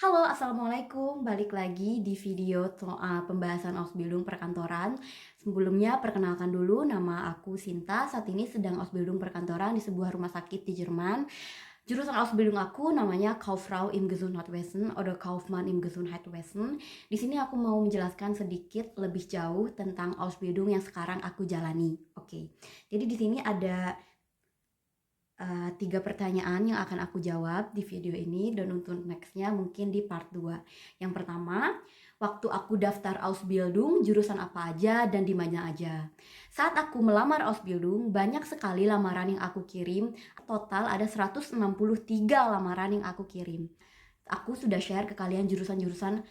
Halo, Assalamualaikum. Balik lagi di video soal pembahasan Ausbildung perkantoran. Sebelumnya, perkenalkan dulu, nama aku Sinta. Saat ini sedang Ausbildung perkantoran di sebuah rumah sakit di Jerman. Jurusan Ausbildung aku namanya Kauffrau im Gesundheitswesen atau Kaufmann im Gesundheitswesen. Di sini aku mau menjelaskan sedikit lebih jauh tentang Ausbildung yang sekarang aku jalani. Oke, jadi di sini ada 3 pertanyaan yang akan aku jawab di video ini, dan untuk nextnya mungkin di part 2. Yang pertama, waktu aku daftar Ausbildung, jurusan apa aja dan di mana aja. Saat aku melamar Ausbildung, banyak sekali lamaran yang aku kirim. Total ada 163 lamaran yang aku kirim. Aku sudah share ke kalian jurusan-jurusan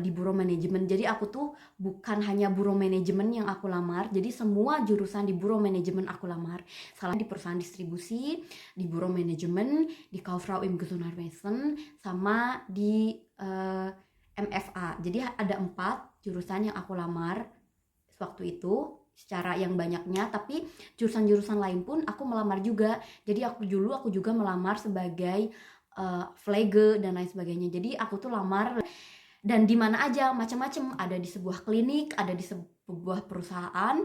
di Biro Manajemen. Jadi aku tuh bukan hanya Biro Manajemen yang aku lamar, jadi semua jurusan di Biro Manajemen aku lamar. Salah di perusahaan distribusi, di Biro Manajemen, di Kauffrau im Gesundheitswesen, sama di MFA. Jadi ada 4 jurusan yang aku lamar waktu itu secara yang banyaknya, tapi jurusan-jurusan lain pun aku melamar juga. Jadi aku juga melamar sebagai flege dan lain sebagainya. Jadi aku tuh lamar dan di mana aja, macam-macam. Ada di sebuah klinik, ada di sebuah perusahaan,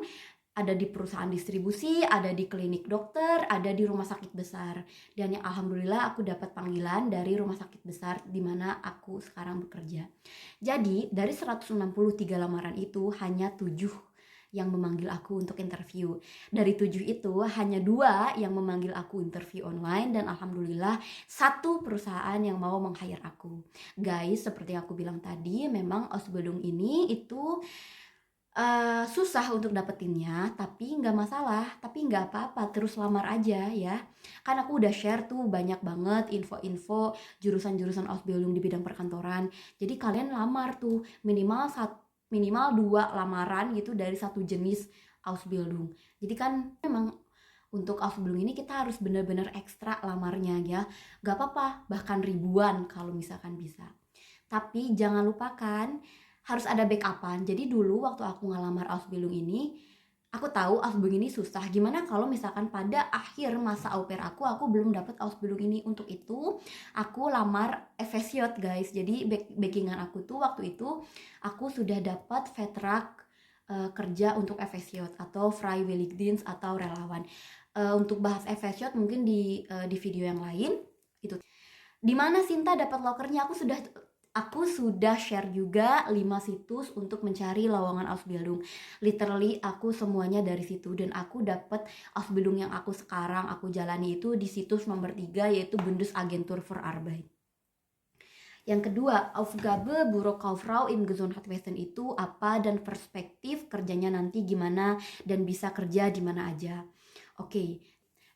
ada di perusahaan distribusi, ada di klinik dokter, ada di rumah sakit besar. Dan yang alhamdulillah aku dapat panggilan dari rumah sakit besar di mana aku sekarang bekerja. Jadi dari 163 lamaran itu hanya 7 yang memanggil aku untuk interview. Dari 7 itu hanya 2 yang memanggil aku interview online, dan alhamdulillah 1 perusahaan yang mau meng-hire aku. Guys, seperti aku bilang tadi, memang Ausbildung ini itu susah untuk dapetinnya, tapi nggak masalah, tapi nggak apa-apa, terus lamar aja ya. Kan aku udah share tuh banyak banget info-info jurusan-jurusan Ausbildung di bidang perkantoran. Jadi kalian lamar tuh minimal 2 lamaran gitu dari satu jenis Ausbildung. Jadi kan memang untuk Ausbildung ini kita harus benar-benar ekstra lamarnya ya. Gak apa-apa, bahkan ribuan kalau misalkan bisa. Tapi jangan lupakan harus ada backupan. Jadi dulu waktu aku ngelamar Ausbildung ini, aku tahu Ausbildung ini susah. Gimana kalau misalkan pada akhir masa au pair aku belum dapat Ausbildung ini. Untuk itu aku lamar Efesiot guys. Jadi backingan aku tuh waktu itu aku sudah dapat Vertrag kerja untuk Efesiot atau Vrijwilligdienst atau relawan. Untuk bahas Efesiot mungkin di video yang lain. Itu di mana Sinta dapat lokernya, aku sudah share juga 5 situs untuk mencari lowongan Ausbildung. Literally aku semuanya dari situ, dan aku dapat Ausbildung yang aku sekarang aku jalani itu di situs nomor 3, yaitu Bundesagentur für Arbeit. Yang kedua, Aufgabe Büro Kauffrau im Gesundheitswesen itu apa dan perspektif kerjanya nanti gimana dan bisa kerja di mana aja. Oke.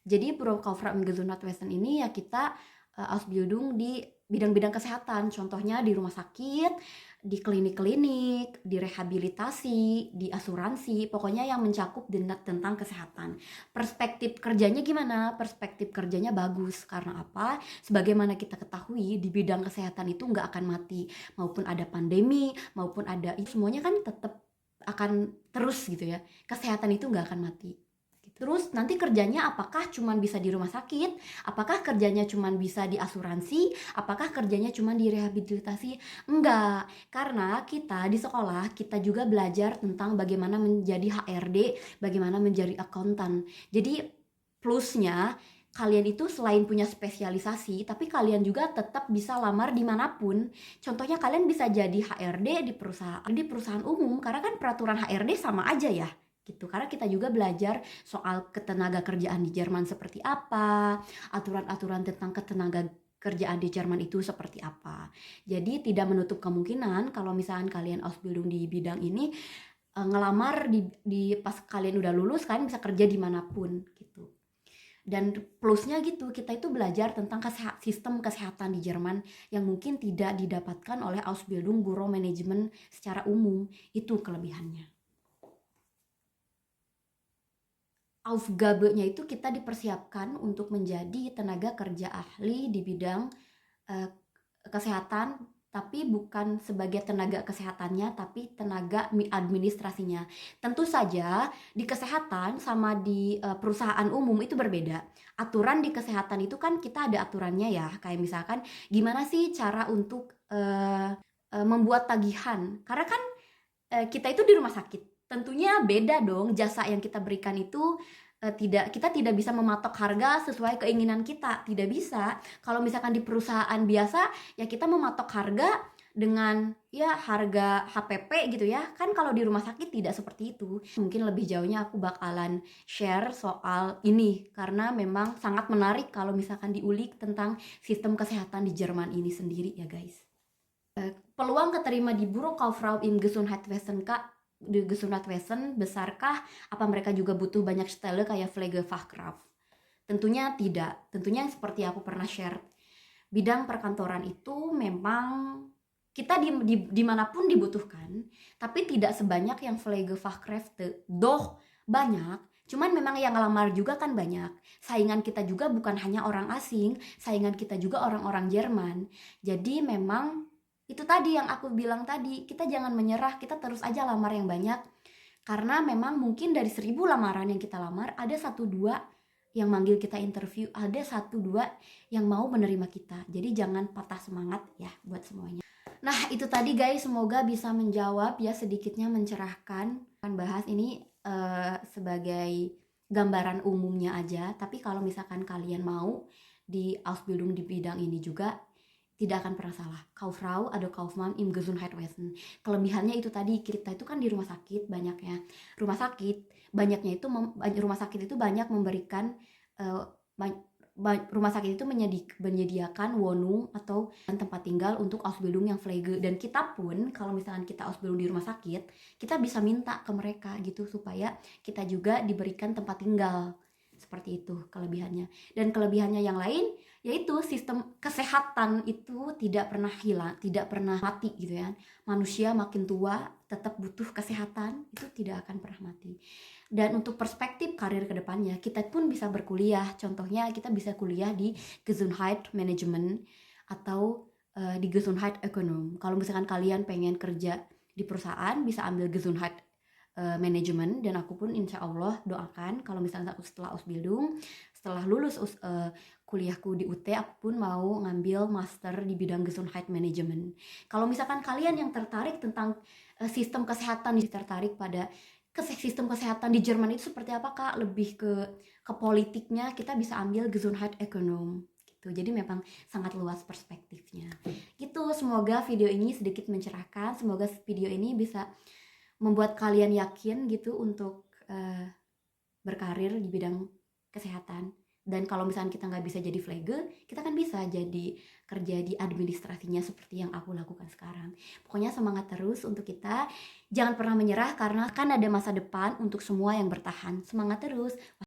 Jadi Büro Kauffrau im Gesundheitswesen ini ya kita Ausbildung di bidang-bidang kesehatan, contohnya di rumah sakit, di klinik-klinik, di rehabilitasi, di asuransi, pokoknya yang mencakup tentang kesehatan. Perspektif kerjanya gimana? Perspektif kerjanya bagus, karena apa? Sebagaimana kita ketahui, di bidang kesehatan itu nggak akan mati, maupun ada pandemi, maupun ada semuanya kan tetap akan terus gitu ya. Kesehatan itu nggak akan mati. Terus nanti kerjanya apakah cuma bisa di rumah sakit? Apakah kerjanya cuma bisa di asuransi? Apakah kerjanya cuma di rehabilitasi? Enggak, karena kita di sekolah kita juga belajar tentang bagaimana menjadi HRD, bagaimana menjadi akuntan. Jadi plusnya kalian itu selain punya spesialisasi, tapi kalian juga tetap bisa lamar dimanapun. Contohnya kalian bisa jadi HRD di perusahaan umum, karena kan peraturan HRD sama aja ya gitu. Karena kita juga belajar soal ketenaga kerjaan di Jerman seperti apa, aturan-aturan tentang ketenaga kerjaan di Jerman itu seperti apa. Jadi tidak menutup kemungkinan kalau misalkan kalian Ausbildung di bidang ini, ngelamar di pas kalian udah lulus, kalian bisa kerja dimanapun gitu. Dan plusnya gitu, kita itu belajar tentang sistem kesehatan di Jerman yang mungkin tidak didapatkan oleh Ausbildung Büro Manajemen secara umum. Itu kelebihannya. Aufgabe-nya itu kita dipersiapkan untuk menjadi tenaga kerja ahli di bidang kesehatan, tapi bukan sebagai tenaga kesehatannya, tapi tenaga administrasinya. Tentu saja di kesehatan sama di perusahaan umum itu berbeda. Aturan di kesehatan itu kan kita ada aturannya ya, kayak misalkan gimana sih cara untuk membuat tagihan. Karena kan kita itu di rumah sakit. Tentunya beda dong jasa yang kita berikan itu. Kita tidak bisa mematok harga sesuai keinginan kita, tidak bisa. Kalau misalkan di perusahaan biasa ya kita mematok harga dengan ya harga HPP gitu ya kan. Kalau di rumah sakit tidak seperti itu. Mungkin lebih jauhnya aku bakalan share soal ini karena memang sangat menarik kalau misalkan diulik tentang sistem kesehatan di Jerman ini sendiri ya guys. Peluang keterima di Berufskauffrau im Gesundheitswesen di Gesundheitswesen besarkah? Apa mereka juga butuh banyak stelle kayak Pflegefachkraft? Tentunya tidak. Tentunya seperti aku pernah share, bidang perkantoran itu memang kita dimanapun dibutuhkan, tapi tidak sebanyak yang Pflegefachkräfte. Doh banyak, cuman memang yang ngelamar juga kan banyak. Saingan kita juga bukan hanya orang asing, saingan kita juga orang-orang Jerman. Jadi memang itu tadi yang aku bilang tadi, kita jangan menyerah, kita terus aja lamar yang banyak. Karena memang mungkin dari 1000 lamaran yang kita lamar, ada 1-2 yang manggil kita interview, ada 1-2 yang mau menerima kita. Jadi jangan patah semangat ya buat semuanya. Nah itu tadi guys, semoga bisa menjawab ya, sedikitnya mencerahkan. Bahas ini sebagai gambaran umumnya aja, tapi kalau misalkan kalian mau di Ausbildung di bidang ini juga, tidak akan pernah salah. Kauffrau atau Kaufmann im Gesundheitswesen. Kelebihannya itu tadi, kita itu kan di rumah sakit banyaknya. Rumah sakit banyaknya itu rumah sakit itu banyak memberikan rumah sakit itu menyediakan Wohnung atau tempat tinggal untuk Ausbildung yang Pflege. Dan kita pun kalau misalkan kita Ausbildung di rumah sakit, kita bisa minta ke mereka gitu supaya kita juga diberikan tempat tinggal. Seperti itu kelebihannya. Dan kelebihannya yang lain yaitu sistem kesehatan itu tidak pernah hilang, tidak pernah mati gitu ya. Manusia makin tua tetap butuh kesehatan, itu tidak akan pernah mati. Dan untuk perspektif karir kedepannya, kita pun bisa berkuliah. Contohnya kita bisa kuliah di Gesundheitsmanagement atau di Gesundheitsekonom. Kalau misalkan kalian pengen kerja di perusahaan, bisa ambil Gesundheit manajemen, dan aku pun insya Allah doakan kalau misalnya setelah Ausbildung, setelah lulus kuliahku di UT, aku pun mau ngambil master di bidang Gesundheit Management. Kalau misalkan kalian yang tertarik tentang sistem kesehatan, tertarik pada sistem kesehatan di Jerman itu seperti apa kak, lebih ke politiknya, kita bisa ambil Gesundheit Ekonom gitu. Jadi memang sangat luas perspektifnya gitu. Semoga video ini sedikit mencerahkan, semoga video ini bisa membuat kalian yakin gitu untuk berkarir di bidang kesehatan. Dan kalau misalnya kita nggak bisa jadi Pflege, kita kan bisa jadi kerja di administrasinya seperti yang aku lakukan sekarang. Pokoknya semangat terus untuk kita, jangan pernah menyerah karena kan ada masa depan untuk semua yang bertahan. Semangat terus.